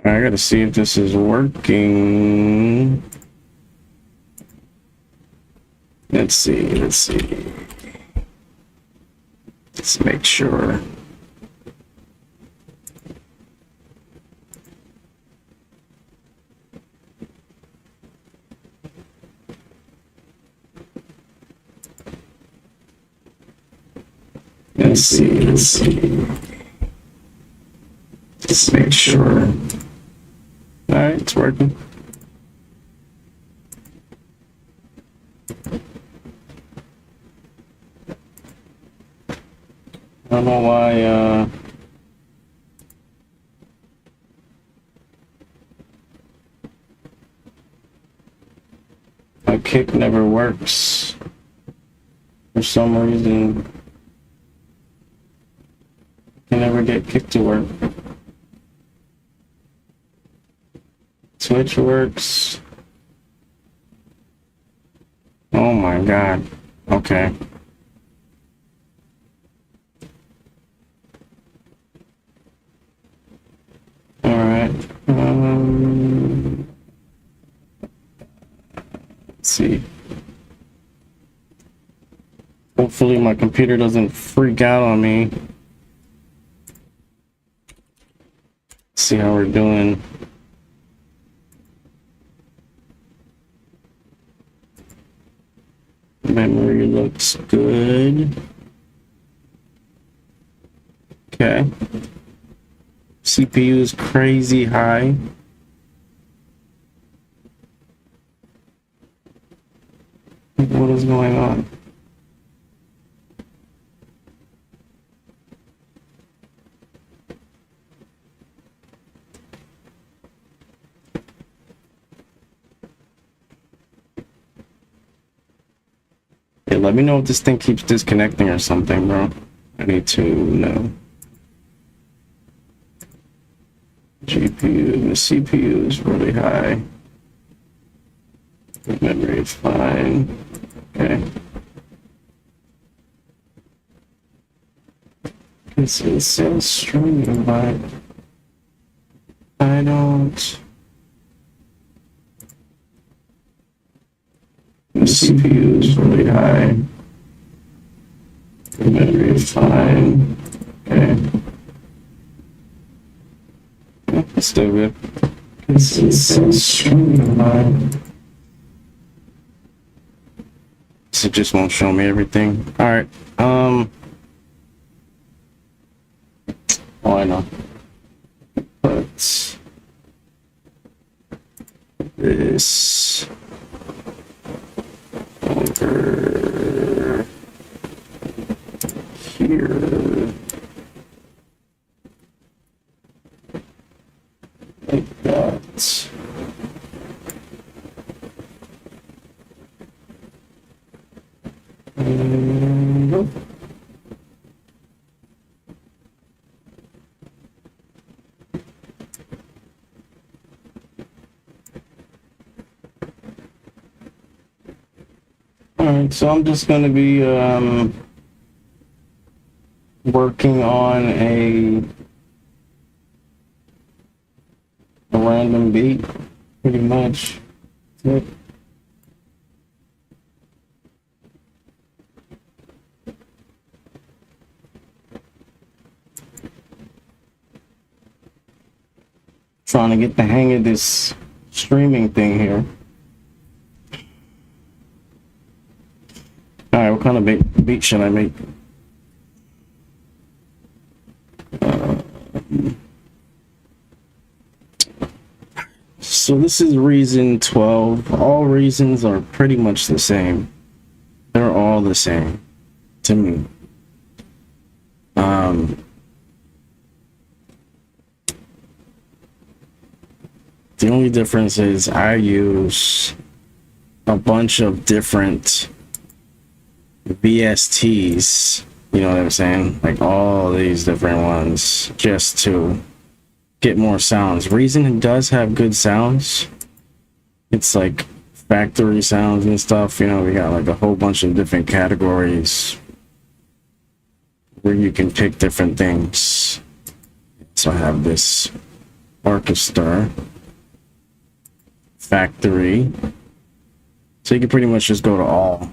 I gotta see if this is working. Let's see. Let's make sure. Let's see. Just make sure. All right, it's working. I don't know why, my kick never works. For some reason, I can never get kick to work. Switch works. Oh my god. Okay. Alright. Let's see. Hopefully my computer doesn't freak out on me. Let's see how we're doing. Memory looks good. Okay. CPU is crazy high. What is going on? Hey, let me know if this thing keeps disconnecting or something, bro. I need to know. GPU, the CPU is really high. The memory is fine. Okay. It says streaming, but I don't. The CPU is really high. The memory is fine. Okay. It's still good. It says streaming, but it just won't show me everything. Alright. Oh, I know. But this over here like that. Alright, so I'm just going to be working on a random beat, pretty much. That's it. Trying to get the hang of this streaming thing here. Alright, what kind of beat should I make? So this is Reason 12. All reasons are pretty much the same. They're all the same to me. The only difference is I use a bunch of different VSTs, you know what I'm saying? Like all these different ones just to get more sounds. Reason does have good sounds. It's like factory sounds and stuff, you know, we got like a whole bunch of different categories where you can pick different things. So I have this orchestra, factory. So you can pretty much just go to all.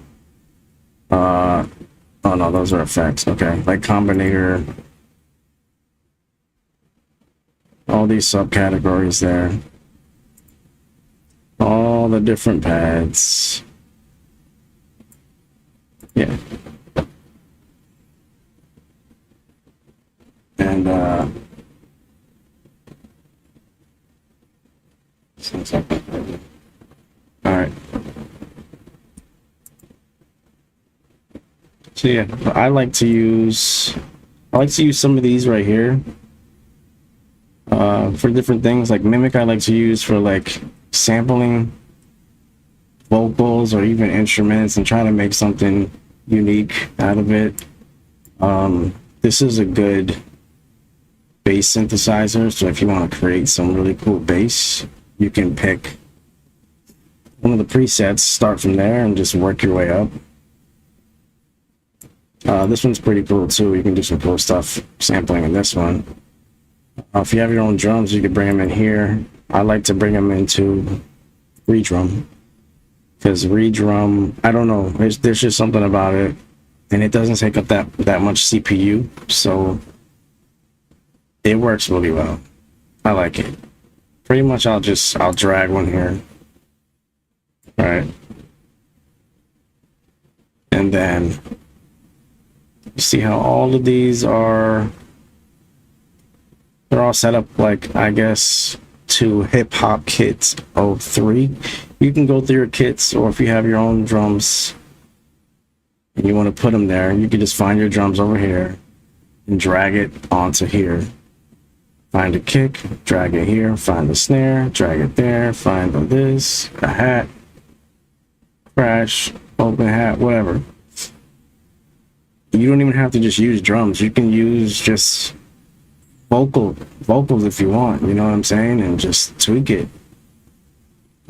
Oh no, those are effects. Okay, like combinator. All these subcategories there. All the different pads. Yeah. And all right. So yeah, I like to use some of these right here for different things. Like Mimic, I like to use for like sampling vocals or even instruments and trying to make something unique out of it. This is a good bass synthesizer, so if you want to create some really cool bass, you can pick one of the presets, start from there, and just work your way up. This one's pretty cool too. You can do some cool stuff sampling in this one. If you have your own drums, you can bring them in here. I like to bring them into Redrum, because Redrum, I don't know, there's just something about it, and it doesn't take up that much CPU, so it works really well. I like it. Pretty much I'll drag one here. All right. And then you see how all of these they're all set up like, I guess, to Hip Hop Kit 03. You can go through your kits, or if you have your own drums and you want to put them there, you can just find your drums over here and drag it onto here. Find a kick, drag it here, find the snare, drag it there, find this, a hat, crash, open hat, whatever. You don't even have to just use drums. You can use just vocals if you want, you know what I'm saying, and just tweak it.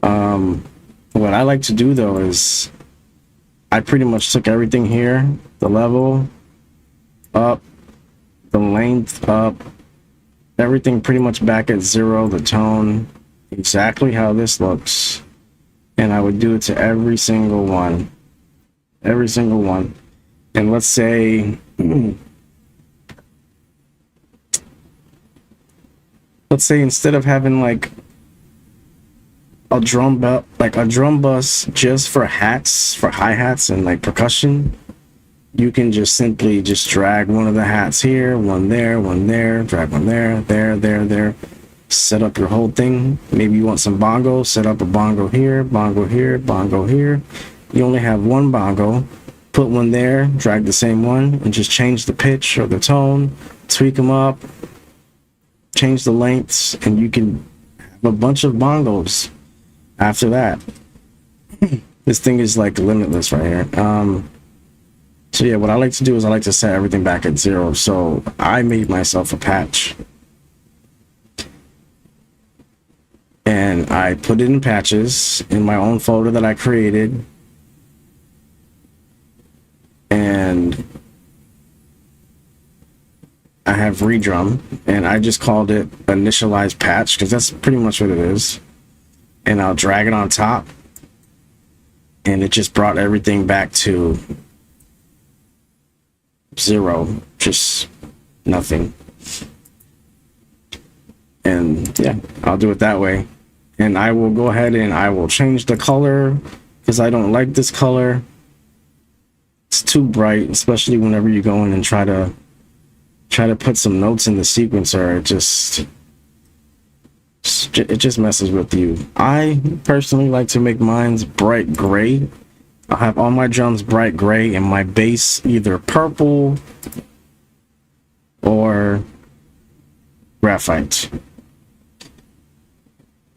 What I like to do though is I pretty much took everything here, the level up, the length up, everything pretty much back at 0, the tone, exactly how this looks, and I would do it to every single one. And let's say instead of having like a drum bus just for hats, for hi-hats and like percussion, you can just simply just drag one of the hats here, one there, drag one there, set up your whole thing. Maybe you want some bongo, set up a bongo here, bongo here, bongo here. You only have one bongo, put one there, drag the same one, and just change the pitch or the tone, tweak them up, change the lengths, and you can have a bunch of bongos after that. This thing is like limitless right here. So yeah, what I like to do is I like to set everything back at 0. So I made myself a patch, and I put it in patches in my own folder that I created, and I have Redrum, and I just called it initialize patch because that's pretty much what it is. And I'll drag it on top, and it just brought everything back to 0, just nothing. And yeah, I'll do it that way. And I will go ahead and I will change the color because I don't like this color. It's too bright, especially whenever you go in and try to put some notes in the sequencer. It just messes with you. I personally like to make mine's bright gray. I have all my drums bright gray and my bass either purple or graphite.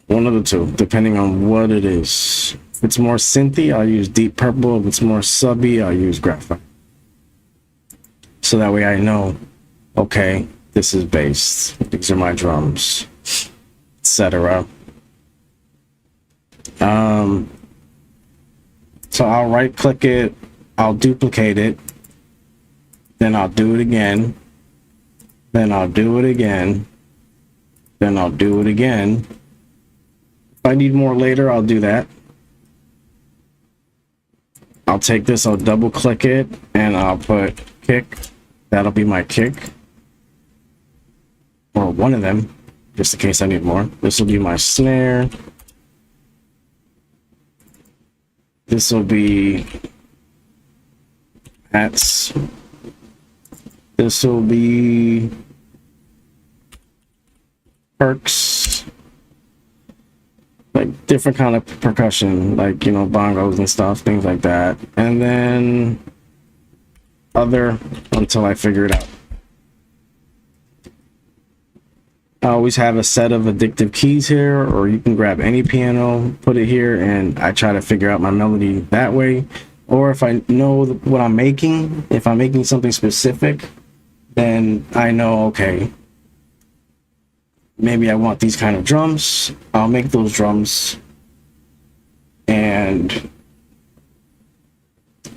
One of the two, depending on what it is. If it's more synthy, I'll use deep purple. If it's more subby, I'll use graphite. So that way I know, okay, this is bass. These are my drums, etc. So I'll right click it, I'll duplicate it, then I'll do it again, then I'll do it again, then I'll do it again. If I need more later, I'll do that. I'll take this, I'll double click it, and I'll put kick. That'll be my kick. Or one of them, just in case I need more. This will be my snare. This will be hats. This will be perks. Like different kind of percussion, like, you know, bongos and stuff, things like that. And then other until I figure it out. I always have a set of addictive keys here, or you can grab any piano, put it here, and I try to figure out my melody that way. Or if I know what I'm making, if I'm making something specific, then I know, okay, maybe I want these kind of drums. I'll make those drums and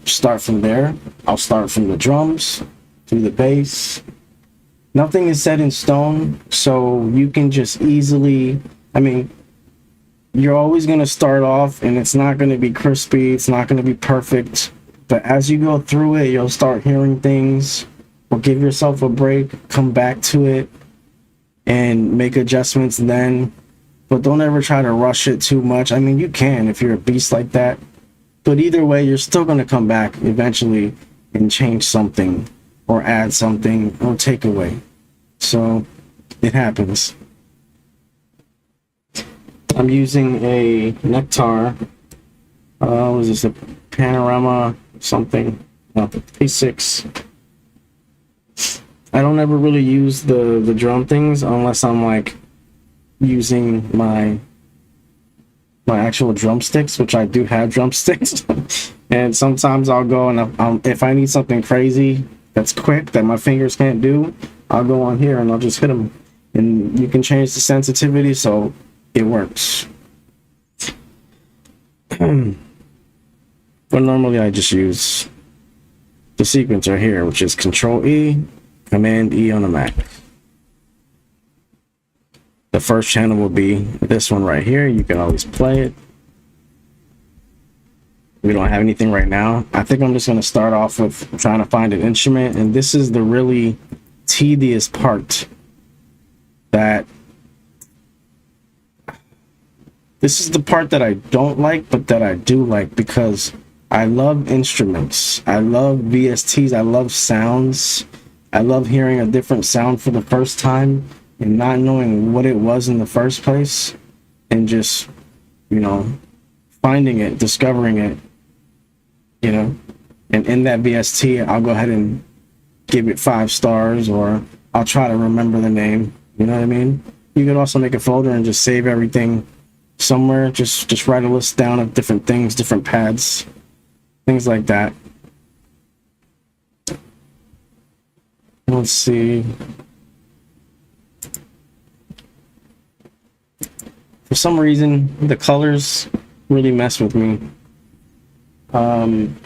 start from there. I'll start from the drums to the bass. Nothing is set in stone, so you can just easily, I mean, you're always going to start off and it's not going to be crispy, it's not going to be perfect, but as you go through it, you'll start hearing things, or give yourself a break, come back to it, and make adjustments then. But don't ever try to rush it too much. I mean, you can if you're a beast like that, but either way, you're still going to come back eventually and change something, or add something, or take away. So it happens. I'm using a Nectar. Was this a Panorama something? No, P6. I don't ever really use the drum things unless I'm like using my actual drumsticks, which I do have drumsticks. And sometimes I'll go and if I need something crazy that's quick that my fingers can't do, I'll go on here and I'll just hit them, and you can change the sensitivity so it works. But normally I just use the sequencer here, which is Control E, Command E on the Mac. The first channel will be this one right here. You can always play it. We don't have anything right now. I think I'm just going to start off with trying to find an instrument, and this is the really tedious part. This is the part that I don't like, but that I do like, because I love instruments. I love VSTs. I love sounds. I love hearing a different sound for the first time and not knowing what it was in the first place, and just, you know, finding it, discovering it, you know. And in that VST, I'll go ahead and give it 5 stars, or I'll try to remember the name. You know what I mean? You can also make a folder and just save everything somewhere. Just write a list down of different things, different pads, things like that. Let's see. For some reason, the colors really mess with me. When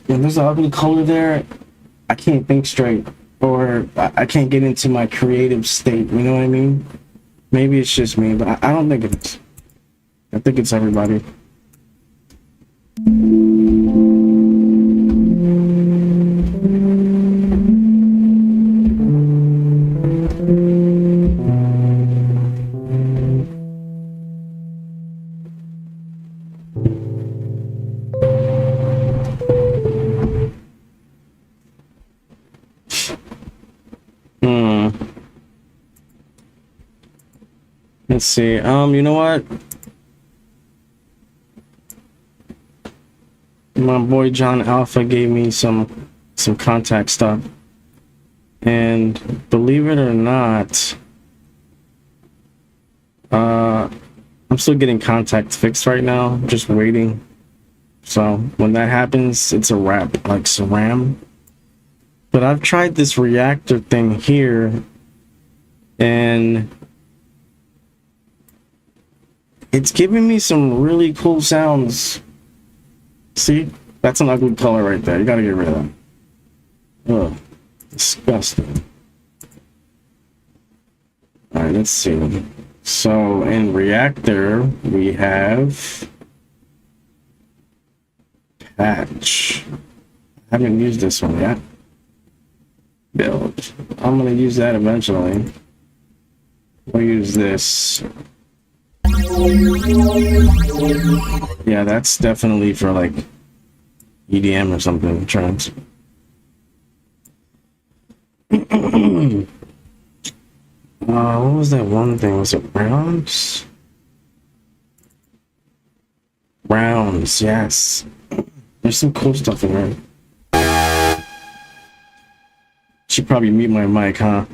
there's an ugly color there, I can't think straight, or I can't get into my creative state. You know what I mean? Maybe it's just me, but I don't think it's. I think it's everybody. Let's see. You know what? My boy John Alpha gave me some contact stuff, and believe it or not, I'm still getting contacts fixed right now. I'm just waiting. So when that happens, it's a wrap, like SRAM. But I've tried this reactor thing here, and it's giving me some really cool sounds. See? That's an ugly color right there. You gotta get rid of that. Ugh. Disgusting. Alright, let's see. So in reactor, we have patch. I haven't used this one yet. Build. I'm gonna use that eventually. We'll use this. Yeah, that's definitely for like EDM or something. Trends. What was that one thing? Was it rounds? Rounds, yes. There's some cool stuff in there. Should probably mute my mic, huh?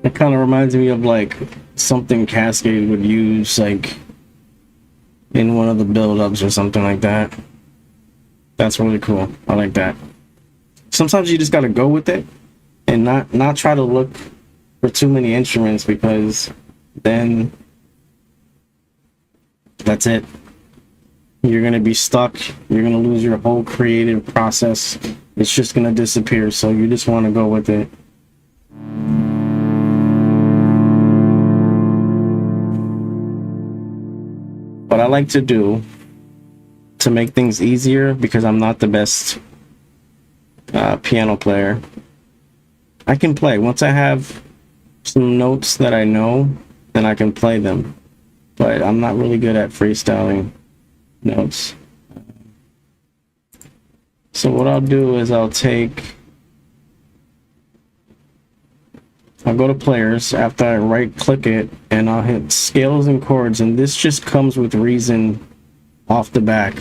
It kind of reminds me of like something Cascade would use like in one of the build-ups or something like that. That's really cool. I like that. Sometimes you just gotta go with it and not try to look for too many instruments, because then that's it. You're gonna be stuck. You're gonna lose your whole creative process. It's just gonna disappear. So you just want to go with it. What I like to do to make things easier, because I'm not the best piano player, I can play. Once I have some notes that I know, then I can play them. But I'm not really good at freestyling notes. So what I'll do is I'll go to players after I right click it, and I'll hit scales and chords, and this just comes with Reason off the back.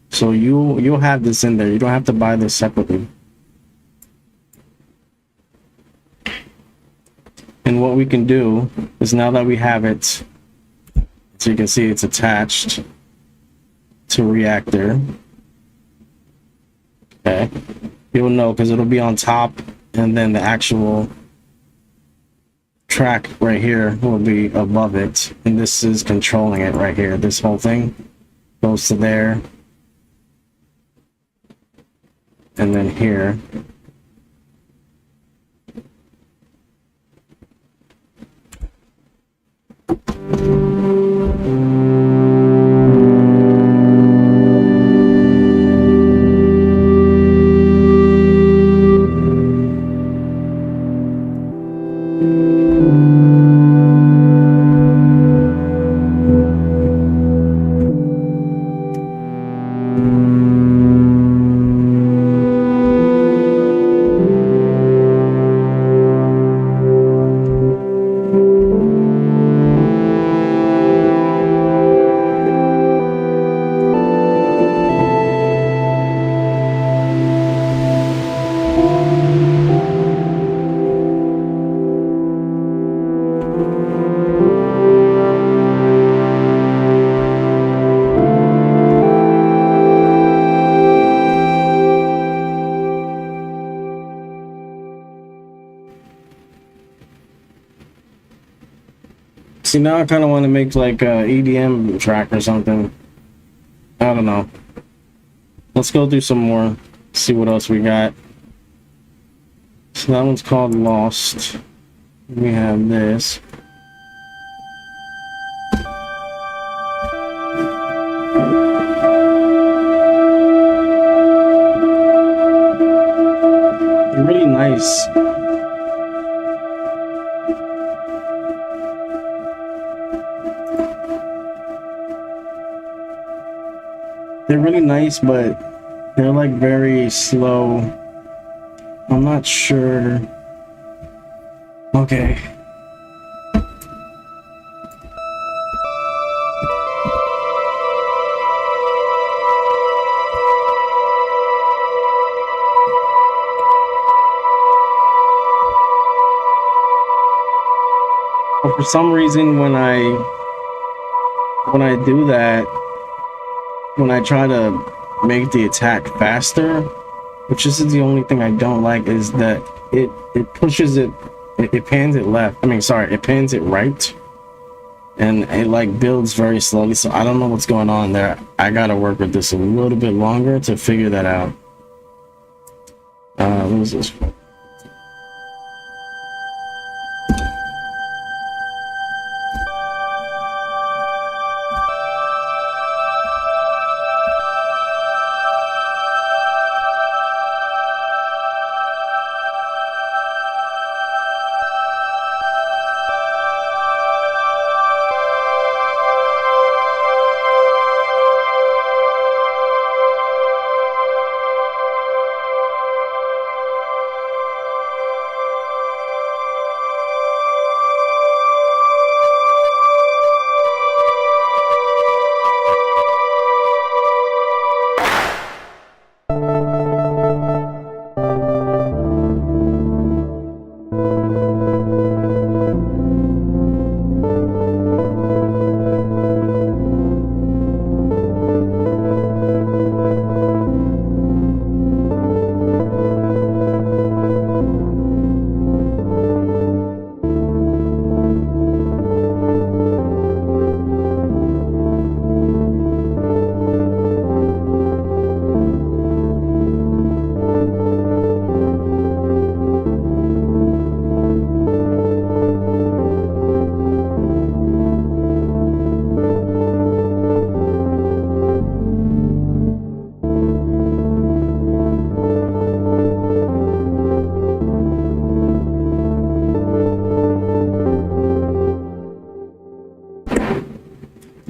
So you'll have this in there. You don't have to buy this separately. And what we can do is, now that we have it, so you can see it's attached to reactor. Okay, you'll know because it'll be on top, and then the actual track right here will be above it, and this is controlling it right here. This whole thing goes to there, and then here. See, now I kind of want to make like a EDM track or something. I don't know. Let's go through some more, see what else we got. So that one's called Lost. We have this. nice. They're really nice, but they're like very slow. I'm not sure. Okay. But for some reason, when I do that, when I try to make the attack faster, which is the only thing I don't like, is that it pushes it pans it left. I mean, sorry, it pans it right, and it like builds very slowly. So I don't know what's going on there. I gotta work with this a little bit longer to figure that out. What was this?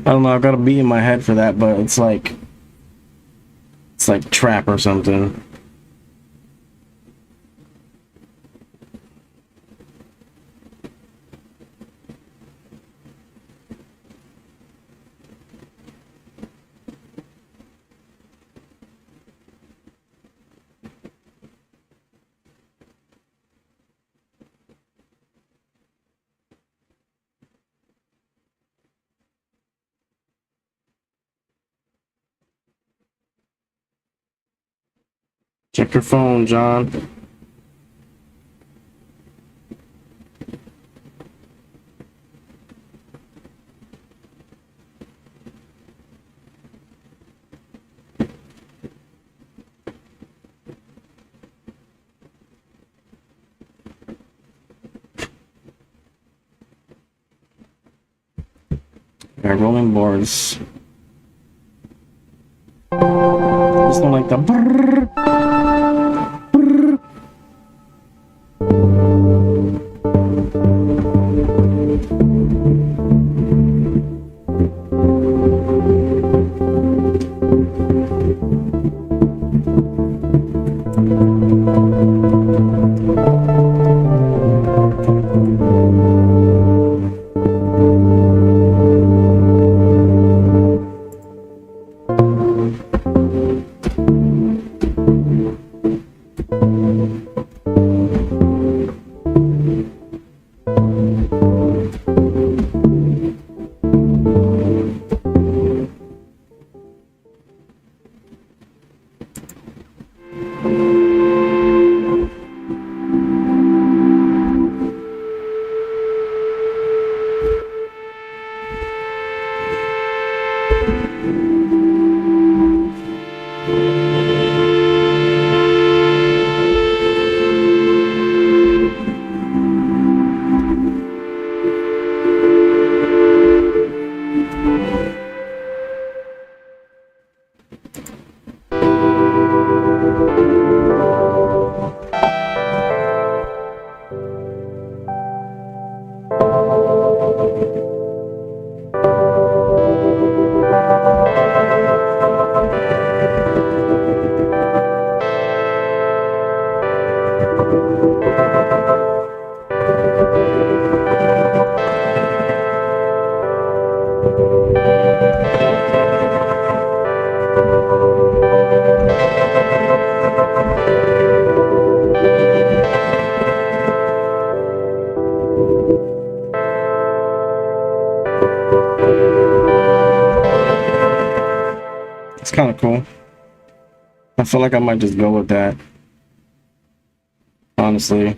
I don't know, I've got a beat in my head for that, but it's like trap or something. Check your phone, John. Alright, rolling boards. Just don't like the brrr, brrr. It's kind of cool. I feel like I might just go with that, honestly.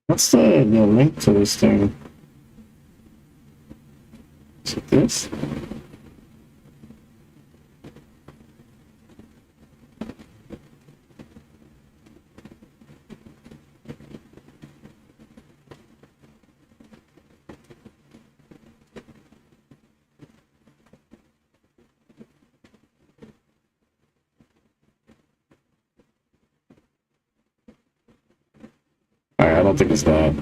What's the link to this thing? Is it this? Alright, I don't think it's that.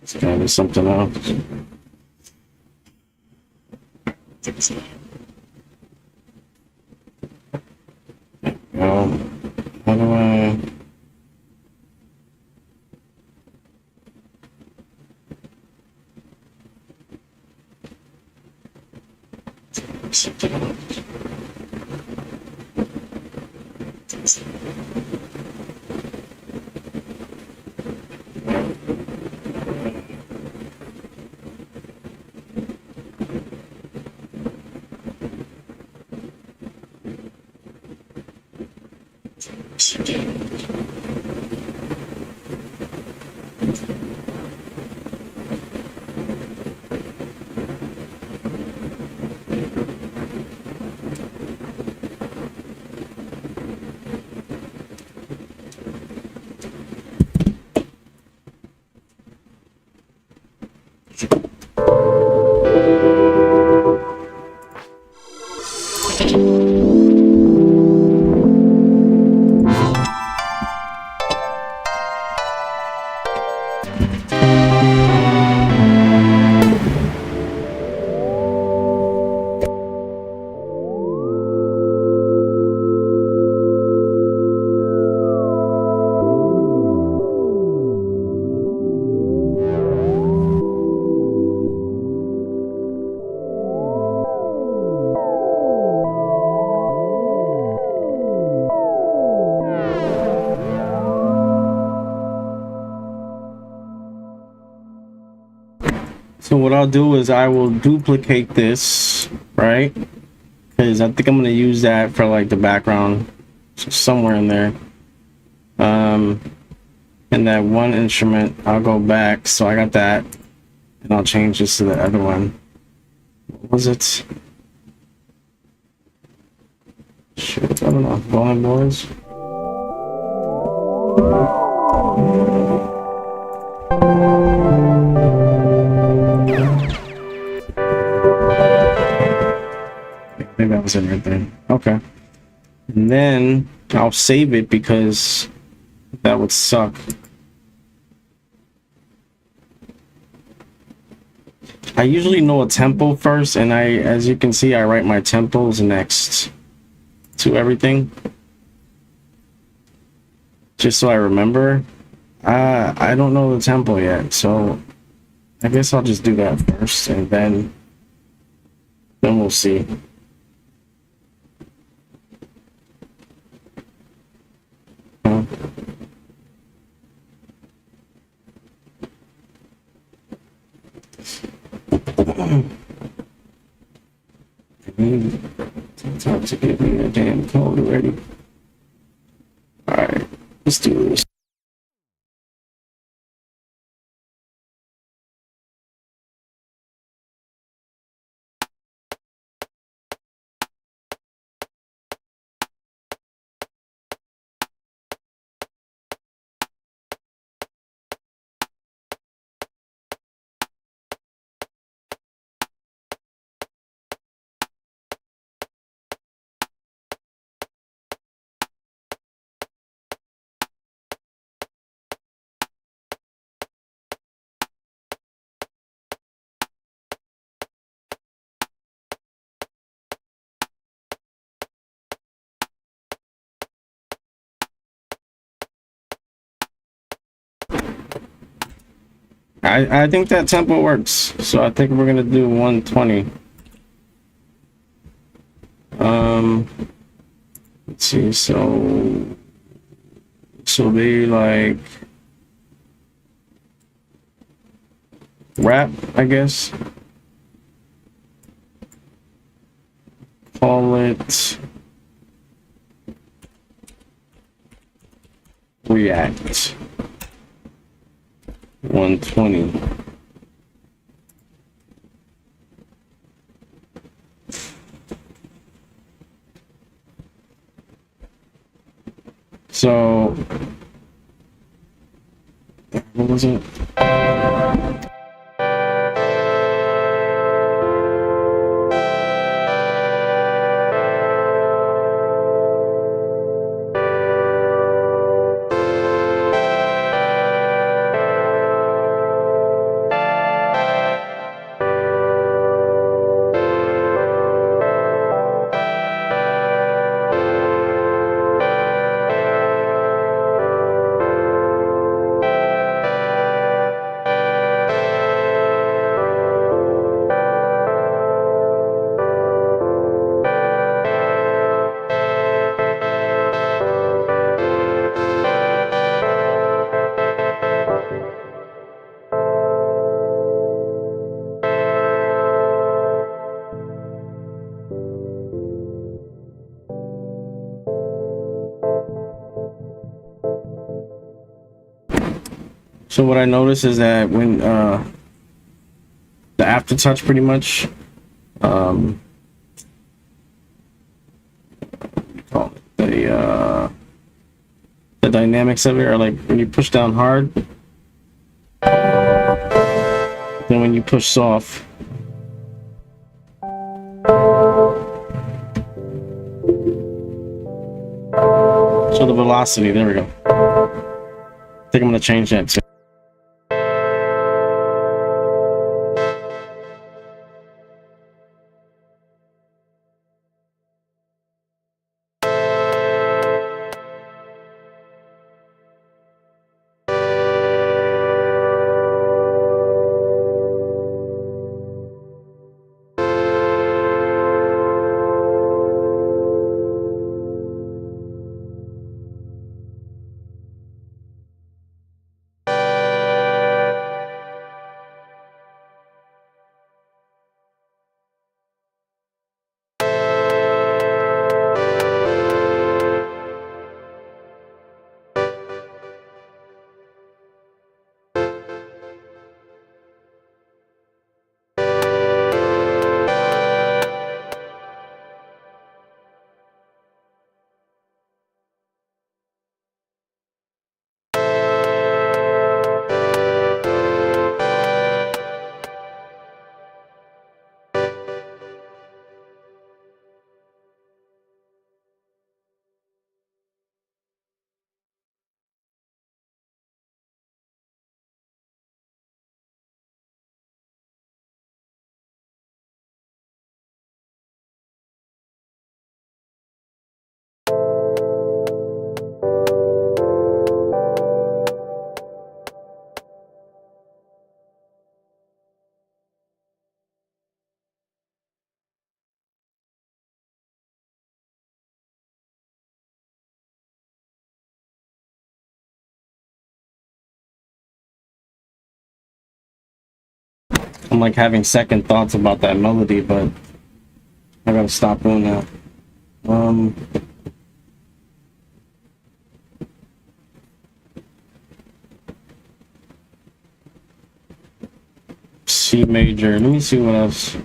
It's gotta be something else. How do I... Something else. So what I'll do is I will duplicate this, right? Because I think I'm gonna use that for like the background, somewhere in there. And that one instrument, I'll go back. So I got that, and I'll change this to the other one. What was it? Shit, I don't know. Bowling boys. Maybe that was it right there. Okay. And then I'll save it because that would suck. I usually know a tempo first, and as you can see, I write my tempos next to everything. Just so I remember. I don't know the tempo yet, so I guess I'll just do that first, and then we'll see. Time to give me a damn code already. Alright, let's do this. I think that tempo works. So I think we're gonna do 120. Let's see. So this will be like rap, I guess. Call it React 120. So what was it? So what I noticed is that when the aftertouch pretty much call it the dynamics of it are like when you push down hard, then when you push soft. So the velocity, there we go. I think I'm gonna change that too. I'm like having second thoughts about that melody, but I gotta stop doing that. C major. Let me see what else.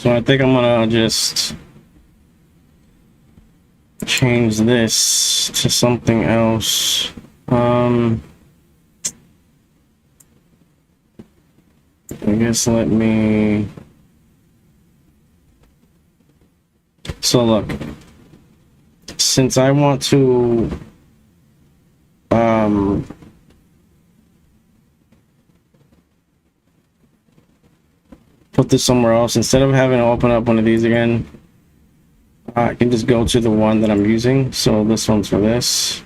So I think I'm gonna just change this to something else. I guess let me. So look, since I want to put this somewhere else, instead of having to open up one of these again, I can just go to the one that I'm using. So this one's for this.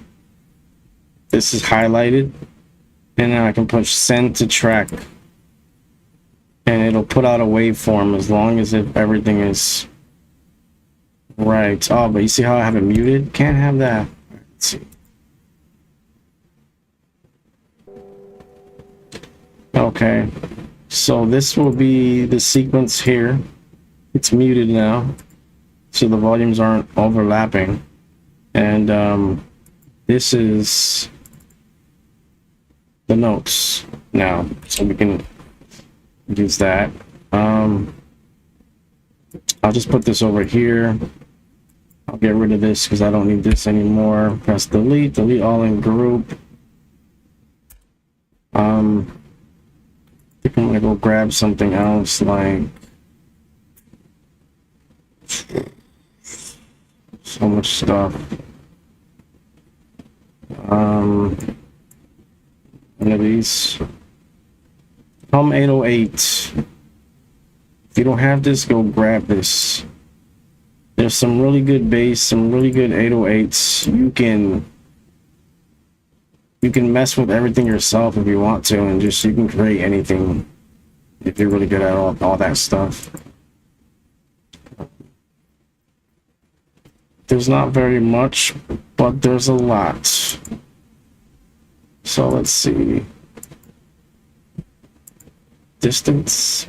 This is highlighted, and then I can push send to track, and it'll put out a waveform as long as if everything is right. Oh, but you see how I have it muted? Can't have that. Let's see. Okay, so this will be the sequence here. It's muted now, so the volumes aren't overlapping. And this is the notes now, so we can use that. I'll just put this over here. I'll get rid of this because I don't need this anymore. Press delete, delete all in group. I think I'm gonna go grab something else, like so much stuff. One of these. 808. If you don't have this, go grab this. There's some really good bass, some really good 808s. You can mess with everything yourself if you want to, and just you can create anything if you're really good at all that stuff. There's not very much, but there's a lot. So let's see. Distance.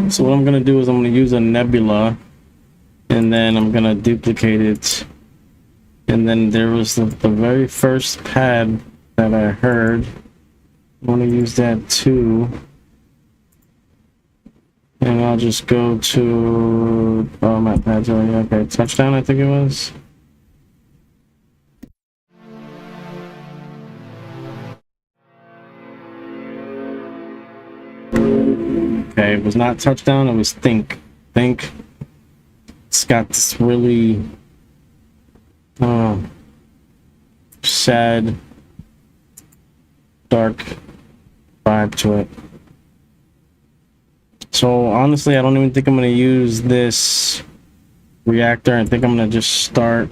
So what I'm gonna do is I'm gonna use a nebula, and then I'm gonna duplicate it. And then there was the very first pad that I heard. I want to use that too. And I'll just go to, oh, my pad's already, okay, touchdown I think it was. Okay, it was not touchdown, it was think. Think. It's got this really sad, dark vibe to it. So honestly, I don't even think I'm going to use this reactor. I think I'm going to just start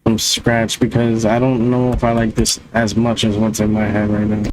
from scratch because I don't know if I like this as much as what's in my head right now.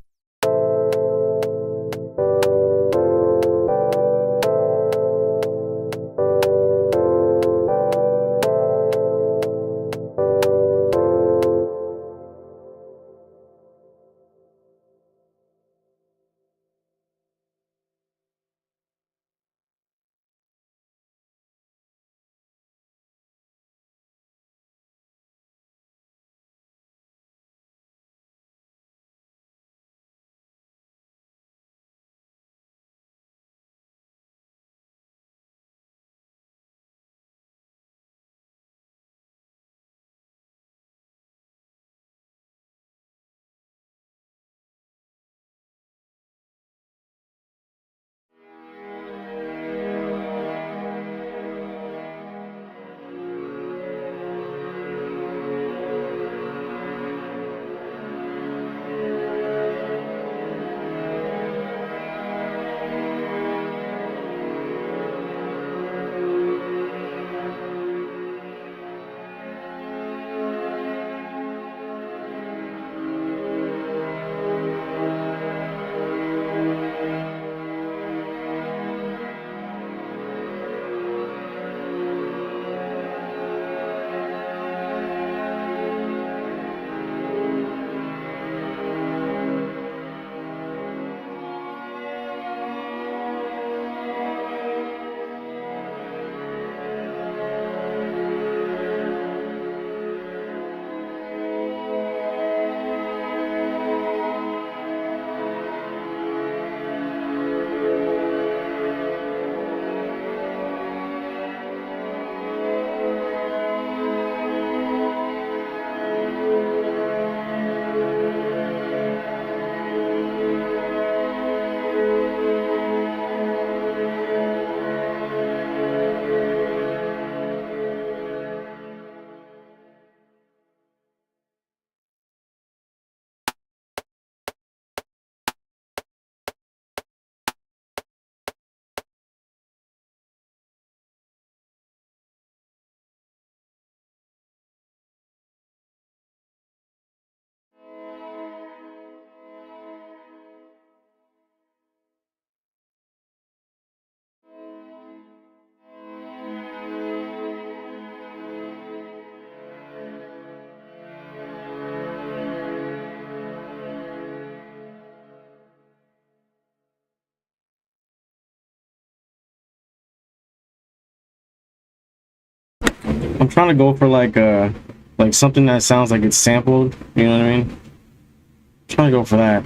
I'm trying to go for like something that sounds like it's sampled, you know what I mean? I'm trying to go for that.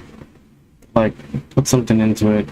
Like put something into it.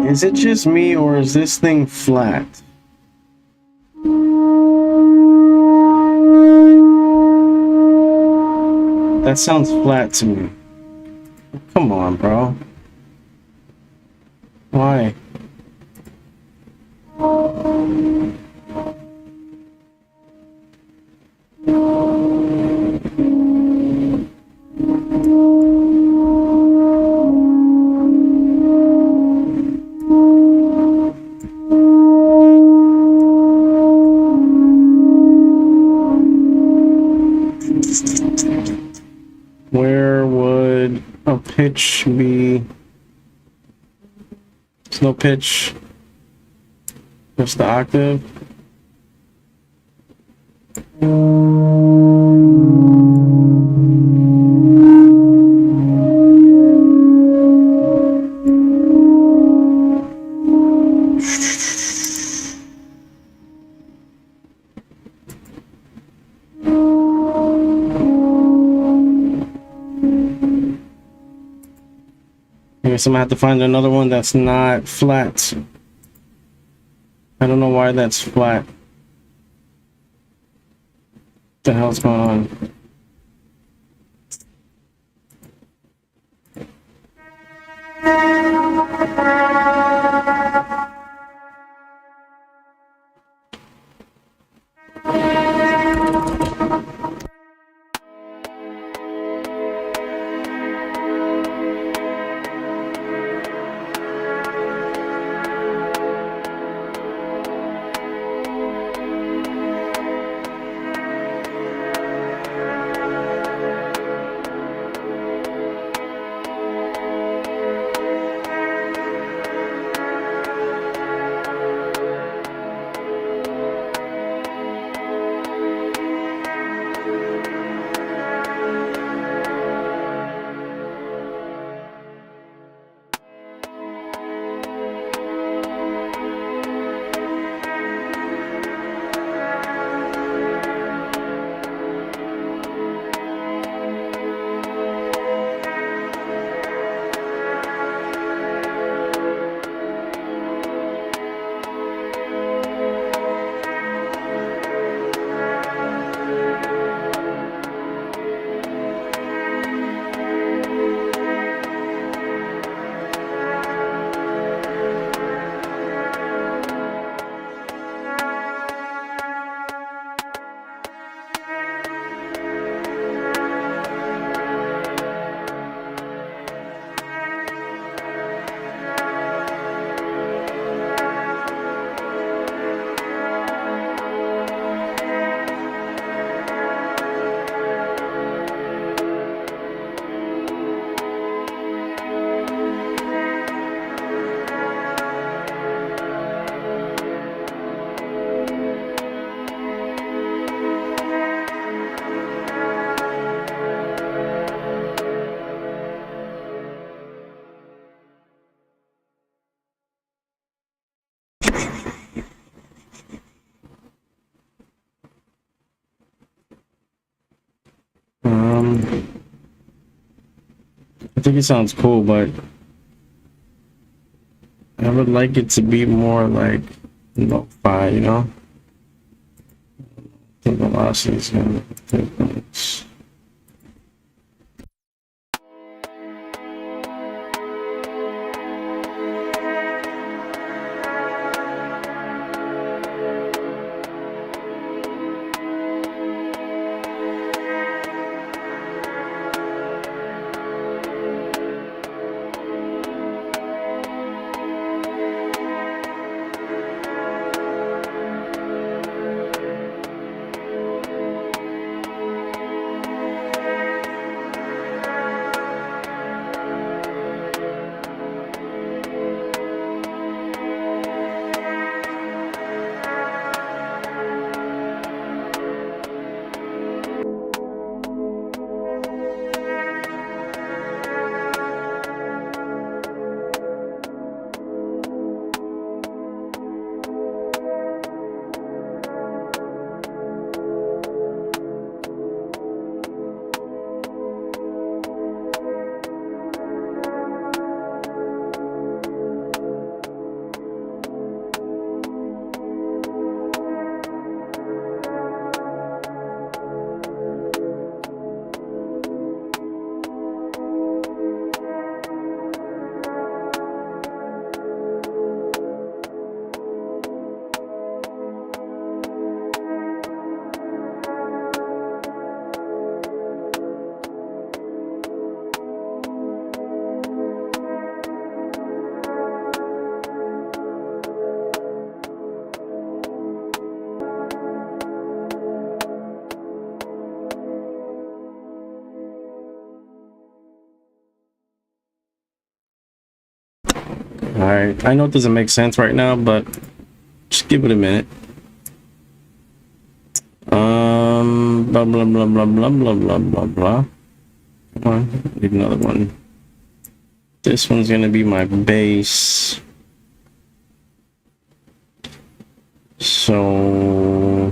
Is it just me or is this thing flat? That sounds flat to me. Come on, bro. Why? Where would a pitch be? There's no pitch. Just the octave. I guess I'm gonna have to find another one that's not flat. I don't know why that's flat. What the hell's going on? I think it sounds cool, but I would like it to be more like lo-fi, you know? The velocity is gonna take place. Alright, I know it doesn't make sense right now, but just give it a minute. Blah blah blah blah blah blah blah blah blah. Come on, need another one. This one's gonna be my base. So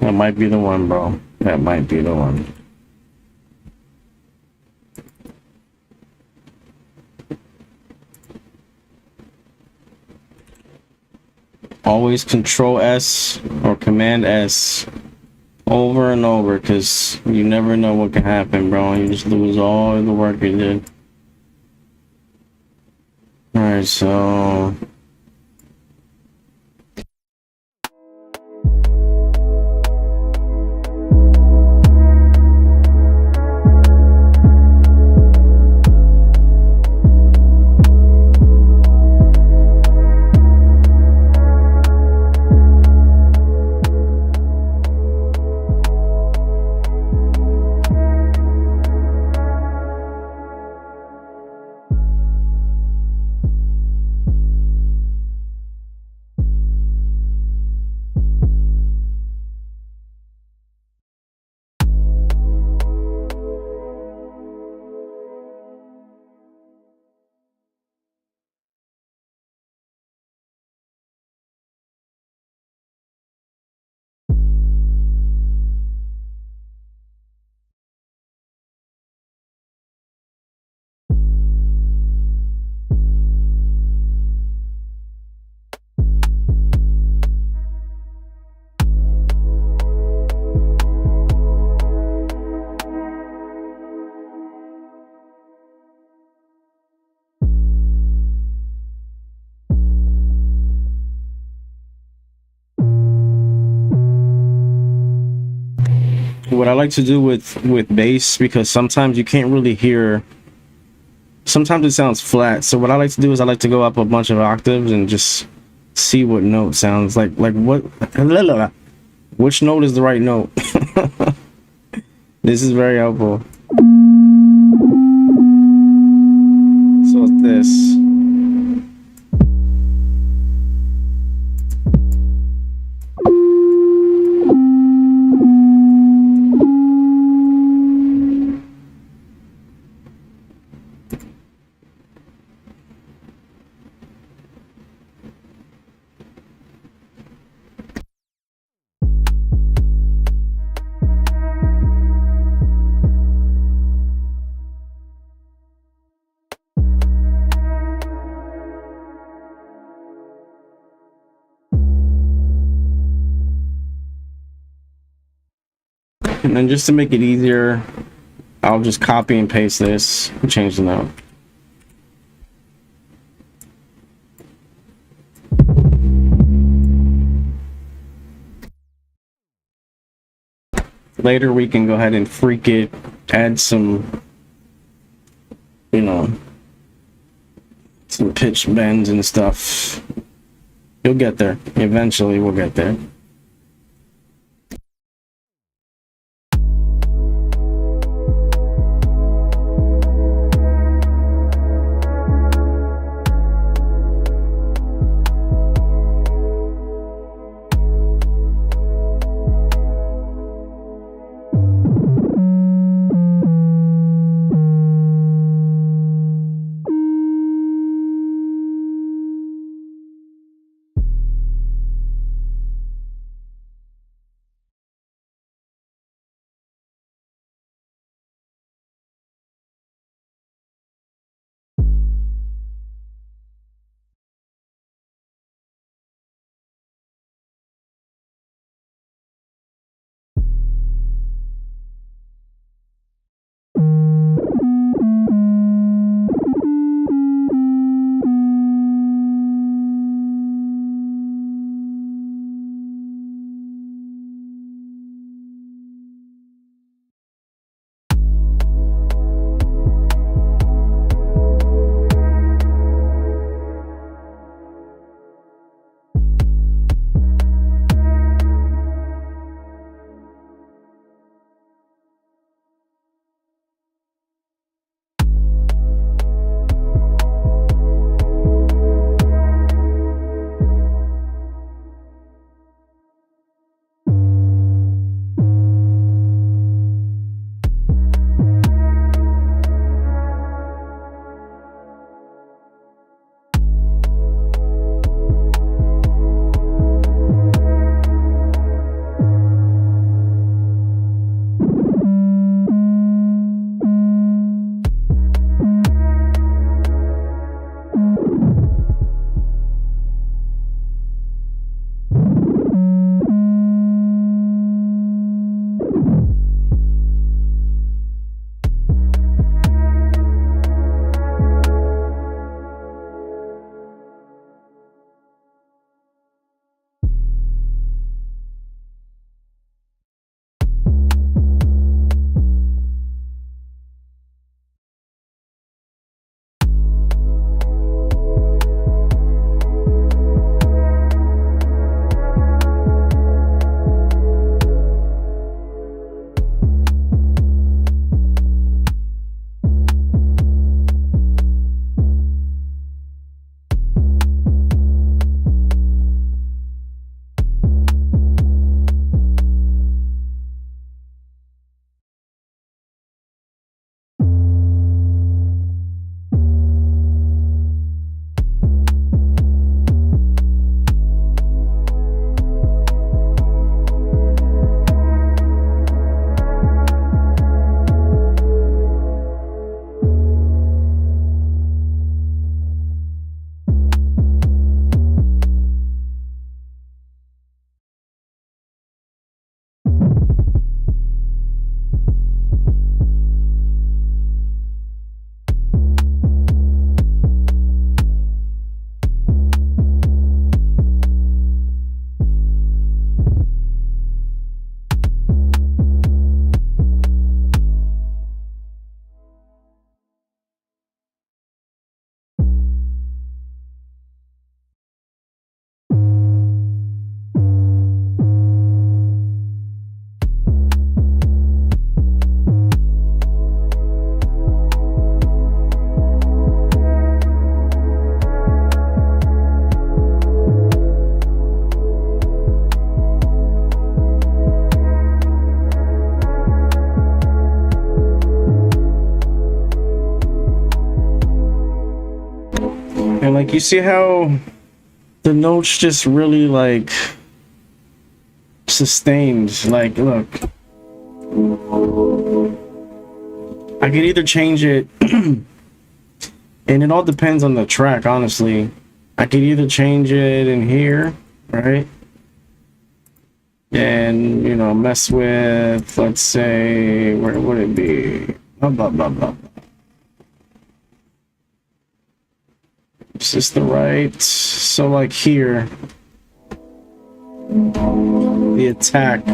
that might be the one, bro. That might be the one. Always Control S or Command S over and over, because you never know what can happen, bro. You just lose all the work you did. Alright, so what I like to do with bass, because sometimes you can't really hear, sometimes it sounds flat, so what I like to do is I like to go up a bunch of octaves and just see what note sounds like what, which note is the right note. This is very helpful. So it's this. And then just to make it easier, I'll just copy and paste this and change the note. Later we can go ahead and freak it, add some, you know, some pitch bends and stuff. You'll get there. Eventually we'll get there. And like, you see how the notes just really like sustained. Like, look, I could either change it, and it all depends on the track, honestly. I could either change it in here, right? And, you know, mess with, let's say, where would it be? Blah, blah, blah, blah. Is this the right? So, like here, the attack.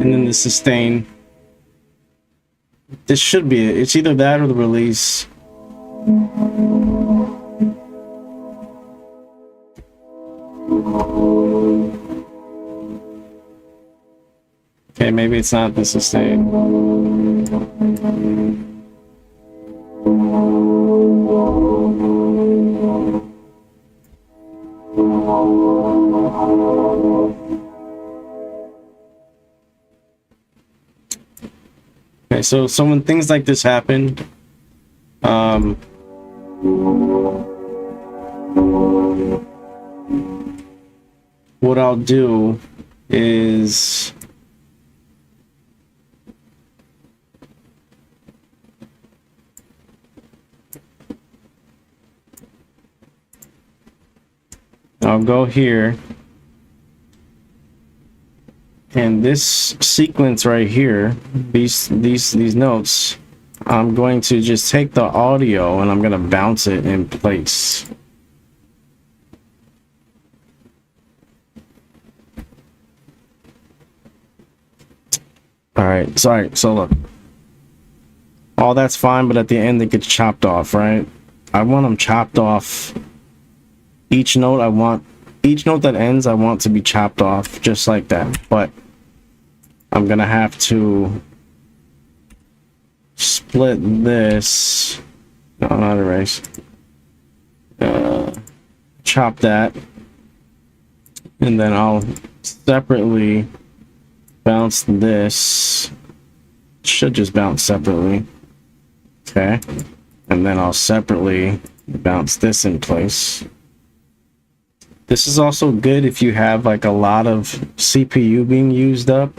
And then the sustain. This should be it. It's either that or the release. Okay, maybe it's not the sustain. Okay, so when things like this happen, what I'll do is I'll go here, and this sequence right here, these notes, I'm going to just take the audio and I'm going to bounce it in place. All right, sorry. So look, all that's fine, but at the end it gets chopped off, right? I want them chopped off. Each note that ends, I want to be chopped off just like that. But I'm gonna have to split this. No, not erase. Chop that, and then I'll separately bounce this. Should just bounce separately. Okay, and then I'll separately bounce this in place. This is also good if you have like a lot of CPU being used up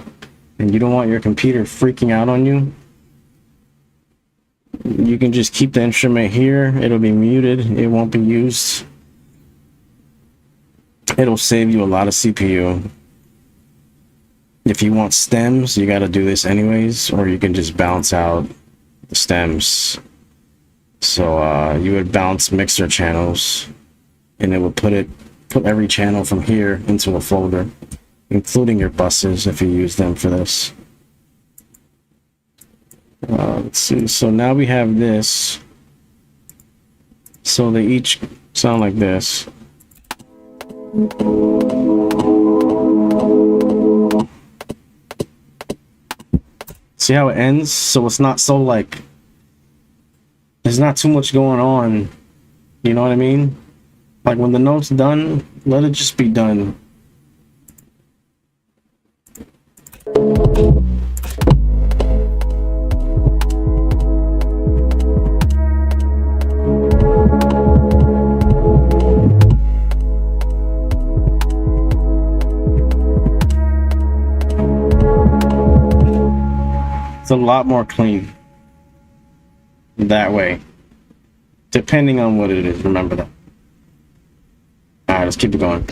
and you don't want your computer freaking out on you. You can just keep the instrument here. It'll be muted. It won't be used. It'll save you a lot of CPU. If you want stems, you got to do this anyways, or you can just bounce out the stems. So you would bounce mixer channels, and it would put every channel from here into a folder, including your buses if you use them for this. Let's see. So now we have this. So they each sound like this. See how it ends? So it's not so like, there's not too much going on. You know what I mean? Like when the note's done, let it just be done. It's a lot more clean that way, depending on what it is. Remember that. All right, let's keep it going.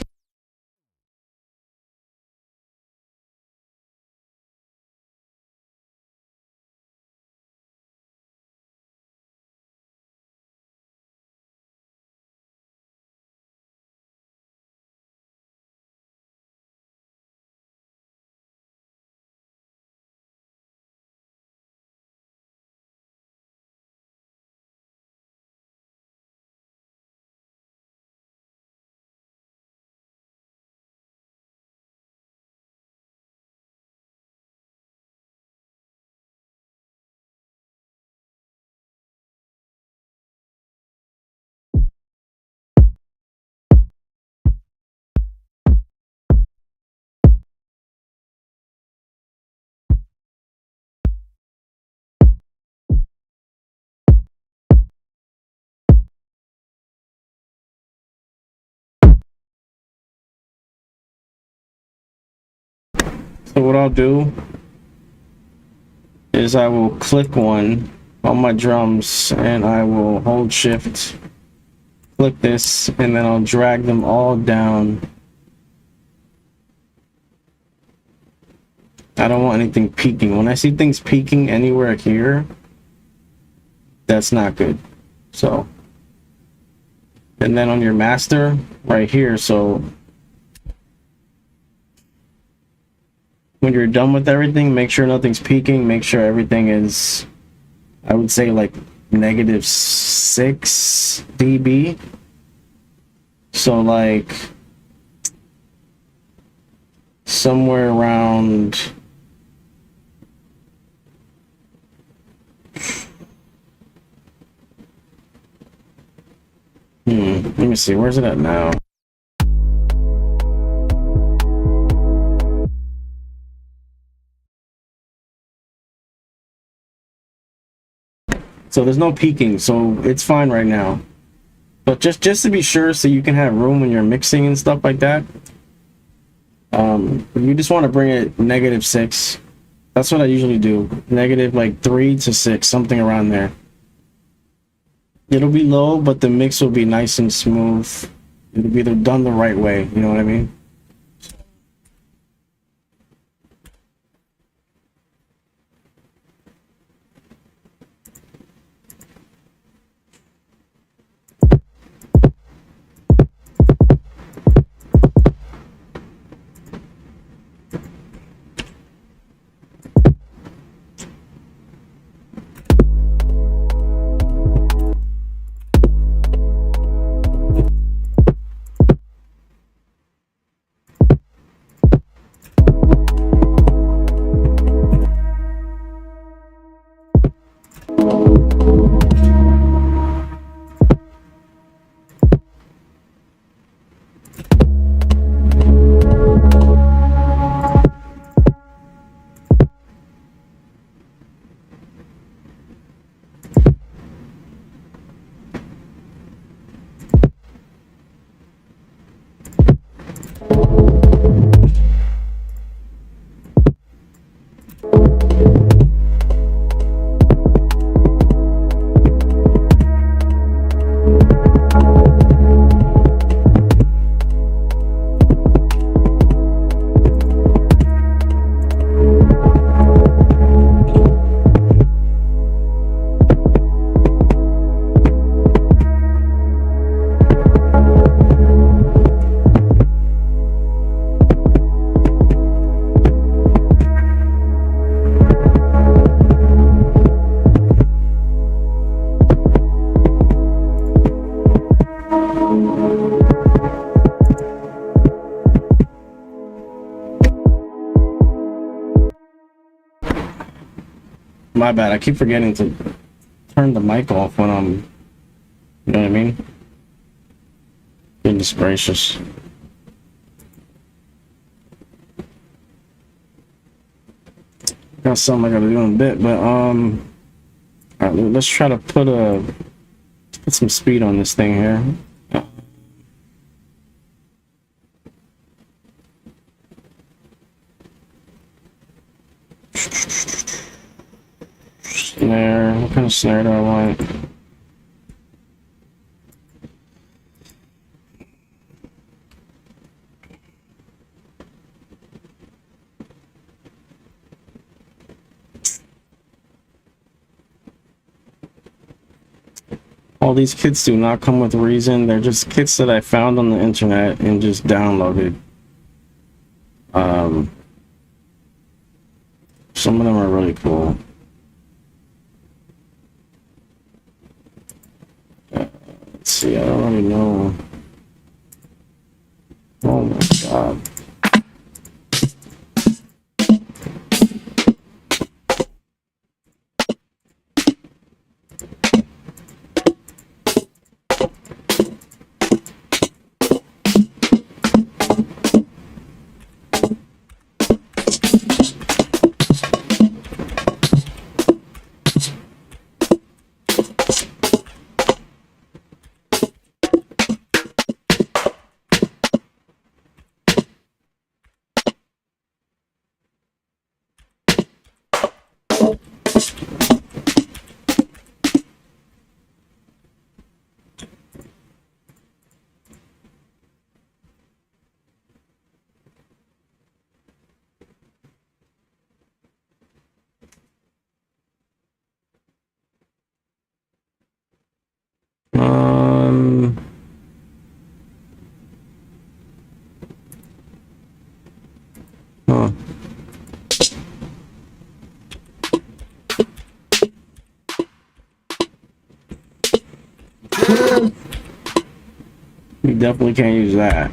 So what I'll do is I will click one on my drums and I will hold shift, click this, and then I'll drag them all down. I don't want anything peaking. When I see things peaking anywhere here, that's not good. So, and then on your master right here, so when you're done with everything, make sure nothing's peaking, make sure everything is, I would say, like -6 dB. So like somewhere around let me see, where's it at now? So there's no peaking, so it's fine right now. But just to be sure, so you can have room when you're mixing and stuff like that, you just want to bring it -6. That's what I usually do. Negative like 3 to 6, something around there. It'll be low, but the mix will be nice and smooth. It'll be done the right way, you know what I mean? My bad, I keep forgetting to turn the mic off when I'm, you know what I mean? Goodness gracious. Got something I gotta do in a bit, but alright, let's try to put some speed on this thing here. Snare, what kind of snare do I want? All these kits do not come with Reason. They're just kits that I found on the internet and just downloaded. Some of them are really cool. Let's see, I don't really know. Oh my god. You definitely can't use that.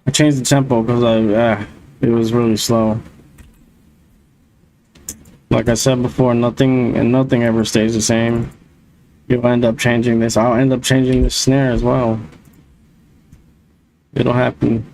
I changed the tempo because it was really slow. Like I said before, nothing ever stays the same. You'll end up changing this. I'll end up changing the snare as well. It'll happen.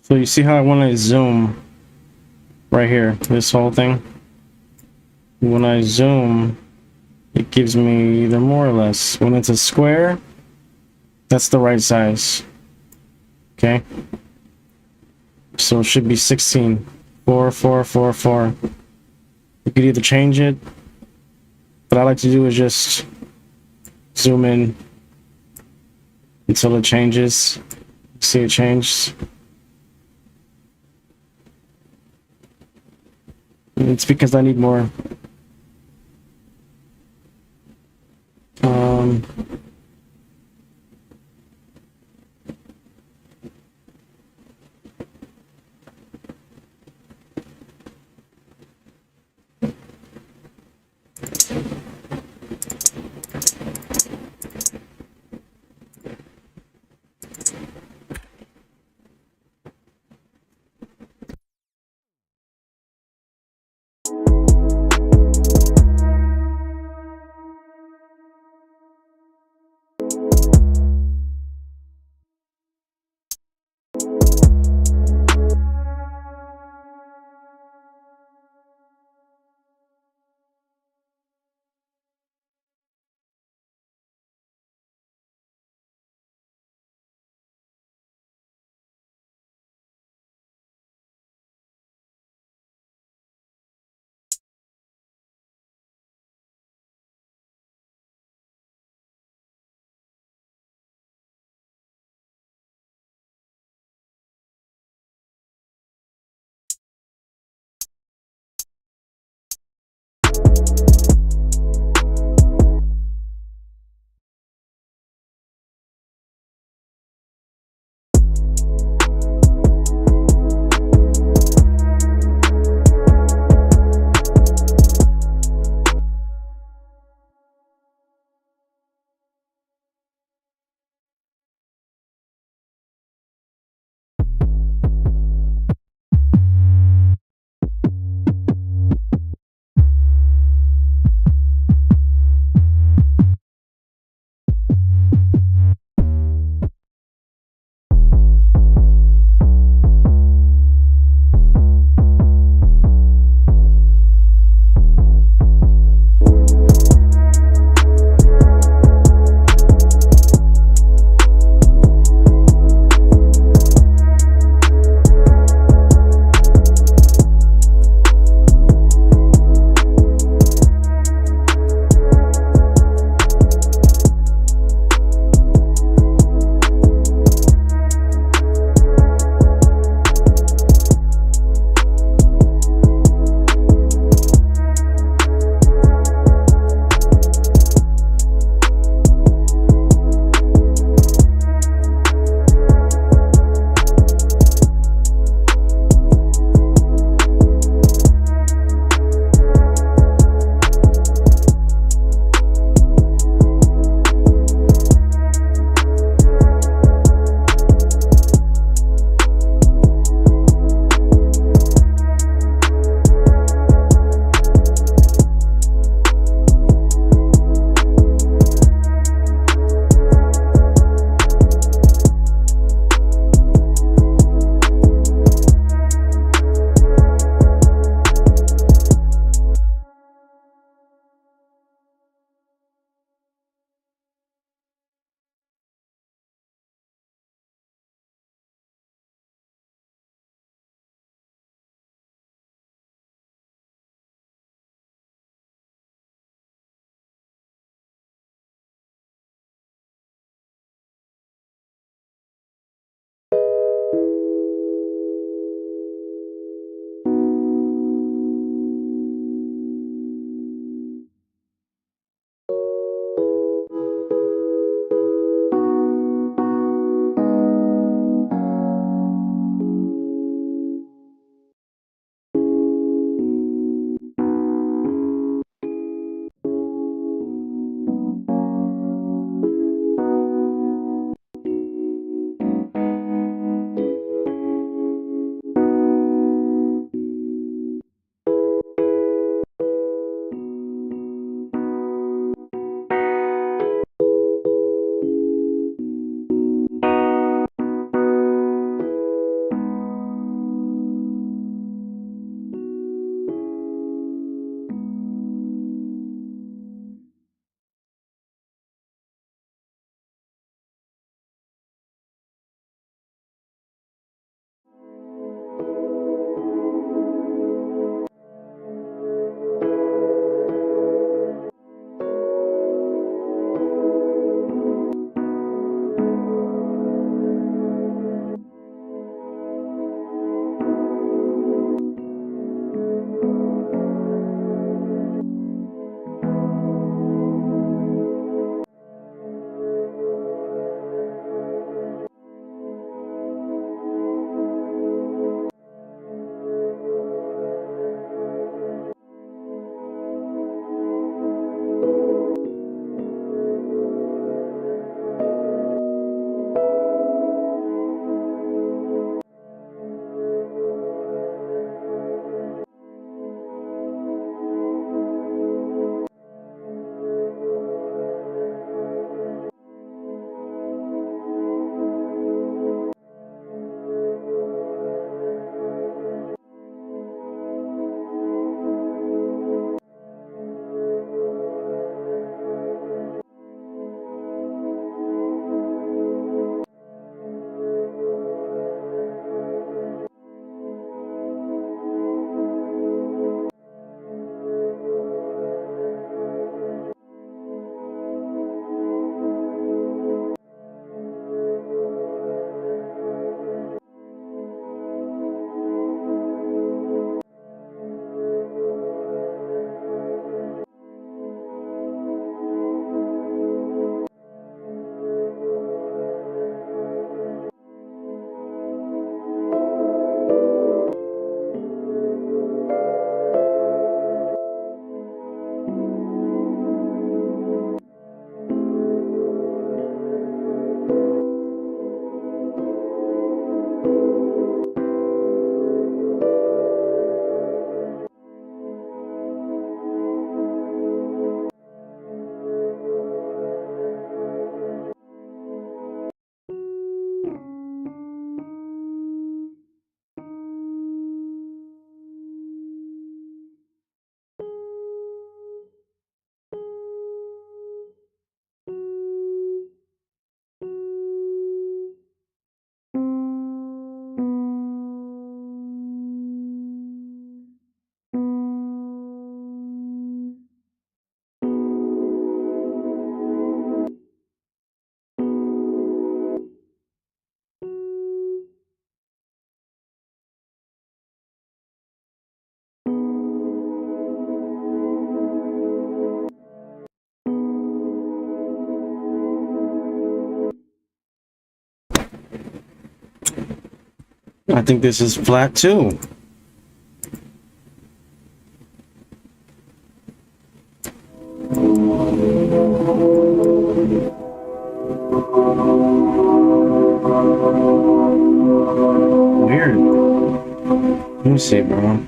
So you see how when I zoom right here, this whole thing, when I zoom, it gives me either more or less. When it's a square, that's the right size. Okay? So it should be 16. 4, 4, 4, 4. You could either change it. What I like to do is just zoom in until it changes. See it changed. It's because I need more. I think this is flat too. Weird. Let me see, bro.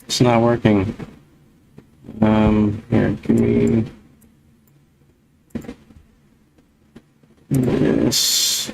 It's not working. Here, give me this.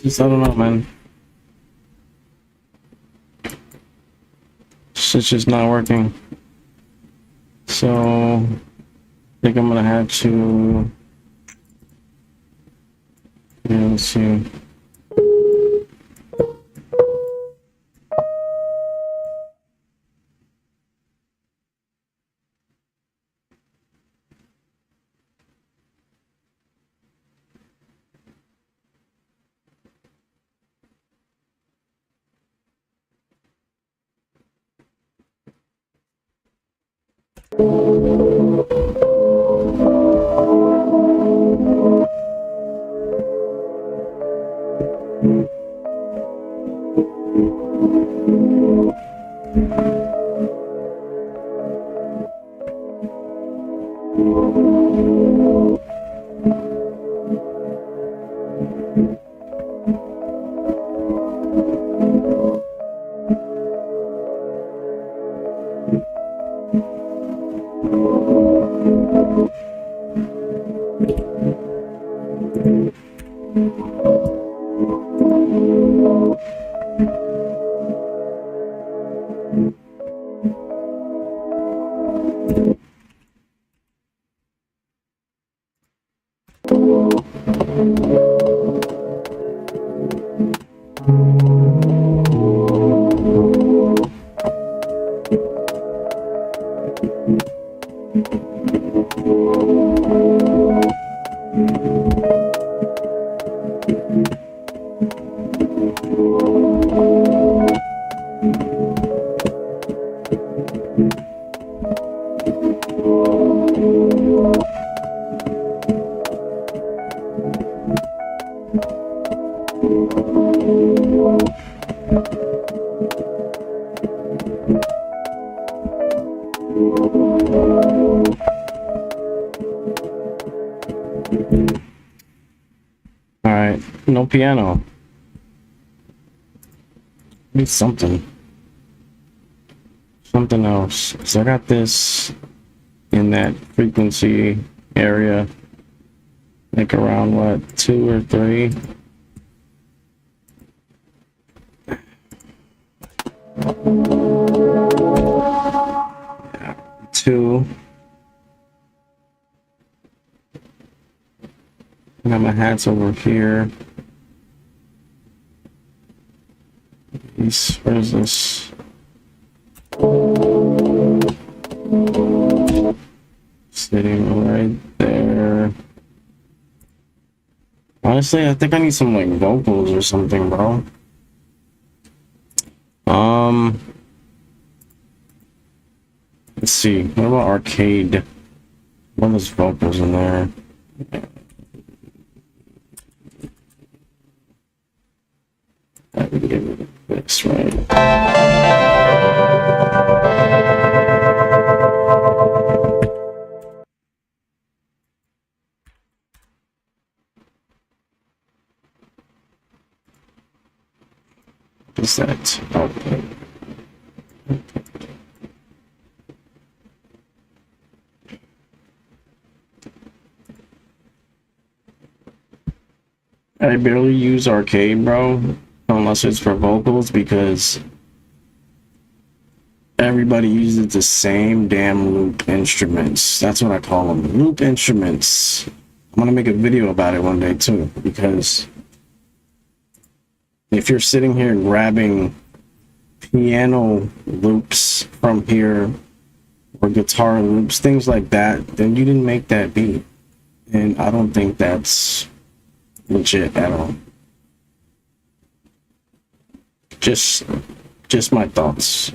Just, I don't know, man. It's just not working. So, I think I'm gonna have to. Yeah, let's see. Alright, no piano. Need something. Something else. So I got this in that frequency area. Like around what, 2 or 3? Yeah, 2. I got my hats over here. Where is this? Sitting right there. Honestly, I think I need some like vocals or something, bro. Let's see. What about arcade? What is vocals in there? I would give it this, right? What's that? Output. I barely use Arcade, bro, unless it's for vocals, because everybody uses the same damn loop instruments. That's what I call them, loop instruments. I'm gonna make a video about it one day too, because if you're sitting here grabbing piano loops from here or guitar loops, things like that, then you didn't make that beat. And I don't think that's legit at all. Just my thoughts.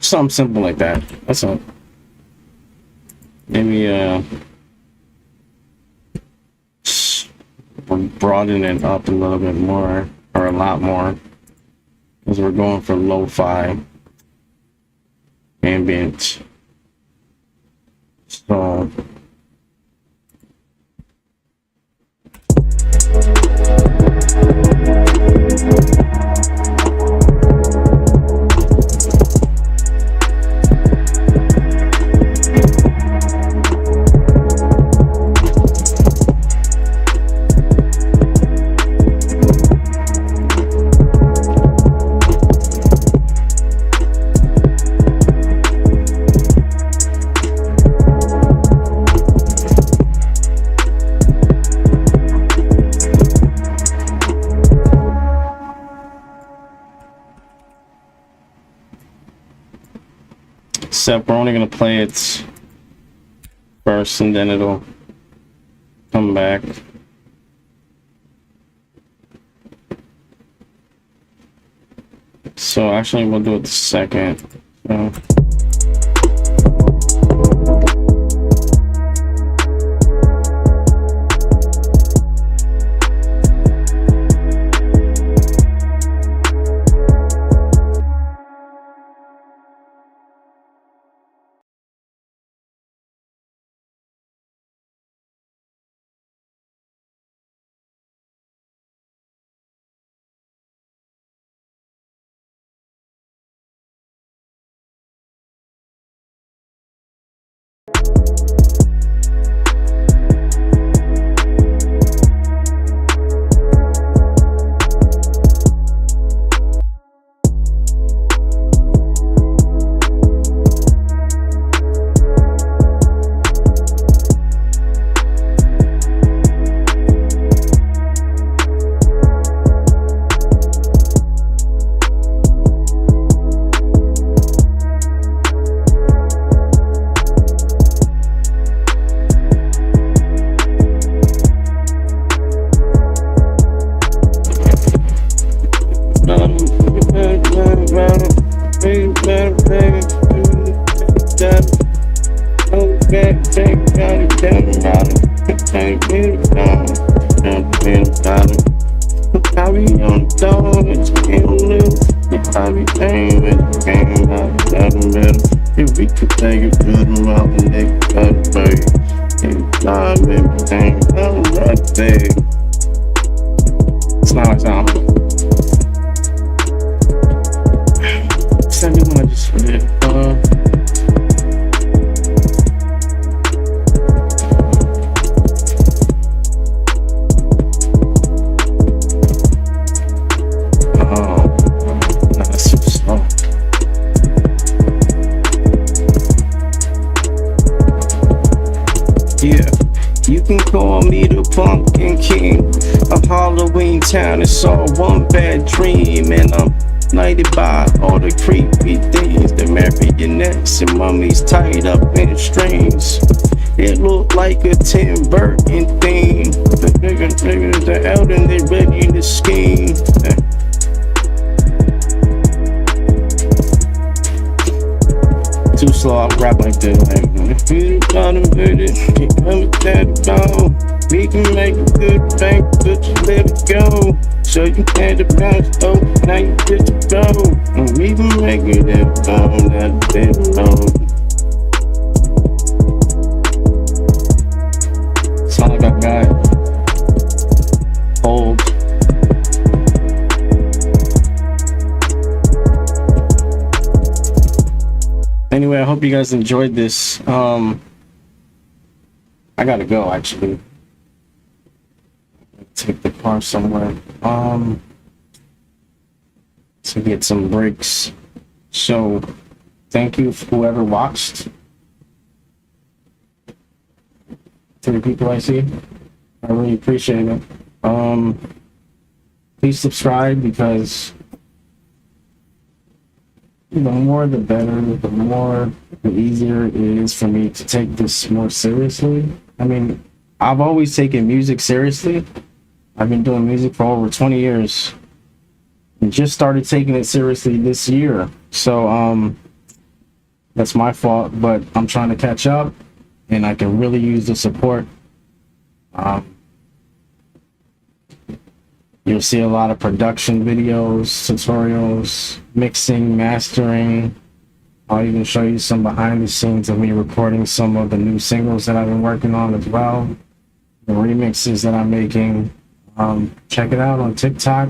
Something simple like that. That's all. Maybe we'll broaden it up a little bit more, or a lot more, because we're going for lo-fi ambient. So except we're only going to play it first and then it'll come back. So actually we'll do it the second. So. Take it to the mountain, they got baby. And love everything, I'm right there. It's not like something. Send me one, I just forget. Yeah, you can call me the Pumpkin King of Halloween Town. It's all one bad dream, and I'm lighted by all the creepy things. The marionettes and mummies tied up in strings. It looked like a Tim Burton theme. The niggas are out and they ready to scheme. Too slow, I'll rap like this. Like, if you got a bit, keep coming down the bone. We can make a good thing, but you let it go. So you had to bounce, oh, now you get to go. And we can make it that bone, that didn't know. Sound like I got old. Anyway, I hope you guys enjoyed this. I gotta go actually. Take the car somewhere. To get some breaks. So thank you for whoever watched. 3 people I see. I really appreciate it. Please subscribe because the more the better, the easier it is for me to take this more seriously. I mean, I've always taken music seriously. I've been doing music for over 20 years and just started taking it seriously this year. So that's my fault, but I'm trying to catch up and I can really use the support. You'll see a lot of production videos, tutorials, mixing, mastering. I'll even show you some behind the scenes of me recording some of the new singles that I've been working on as well. The remixes that I'm making. Check it out on TikTok,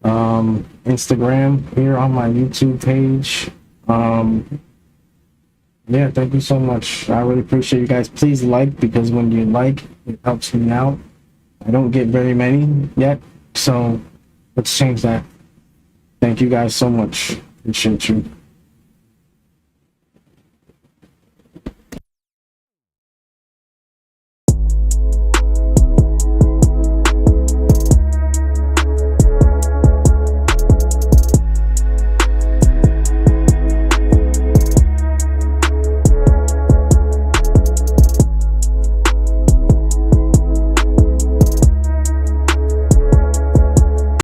Instagram, here on my YouTube page. Yeah, thank you so much. I really appreciate you guys. Please like, because when you like, it helps me out. I don't get very many yet, so let's change that. Thank you guys so much. Appreciate you.